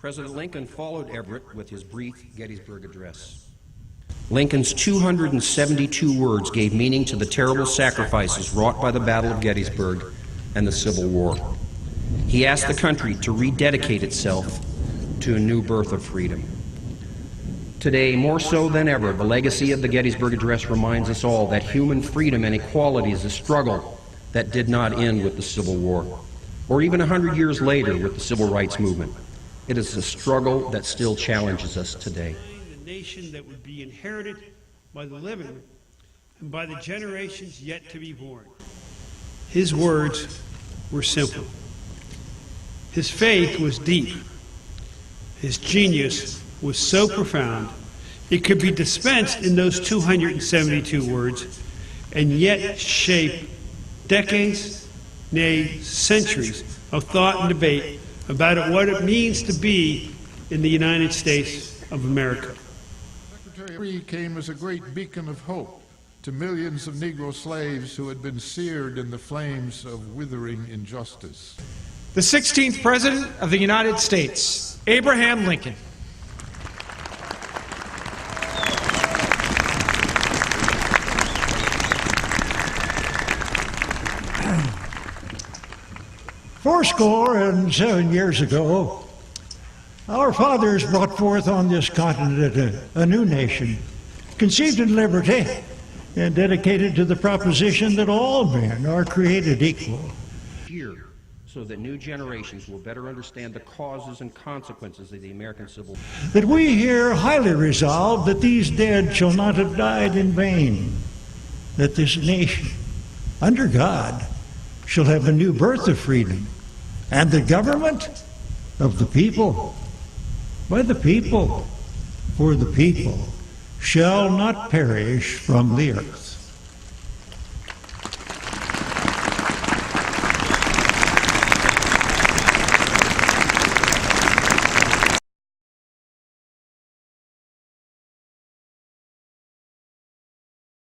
President Lincoln followed Everett with his brief Gettysburg Address. Lincoln's 272 words gave meaning to the terrible sacrifices wrought by the Battle of Gettysburg and the Civil War. He asked the country to rededicate itself to a new birth of freedom. Today, more so than ever, the legacy of the Gettysburg Address reminds us all that human freedom and equality is a struggle that did not end with the Civil War, or even 100 years later with the Civil Rights Movement. It is a struggle that still challenges us today. The nation that would be inherited by the living and by the generations yet to be born. His words were simple. His faith was deep. His genius was so profound, it could be dispensed in those 272 words and yet shape decades, nay, centuries of thought and debate about what it means to be in the United States of America. Secretary came as a great beacon of hope to millions of Negro slaves who had been seared in the flames of withering injustice. The 16th President of the United States, Abraham Lincoln. Fourscore and 7 years ago, our fathers brought forth on this continent a new nation, conceived in liberty and dedicated to the proposition that all men are created equal. Here, so that new generations will better understand the causes and consequences of the American Civil War. That we here highly resolve that these dead shall not have died in vain, that this nation, under God, shall have a new birth of freedom, and the government of the people, by the people, for the people, shall not perish from the earth.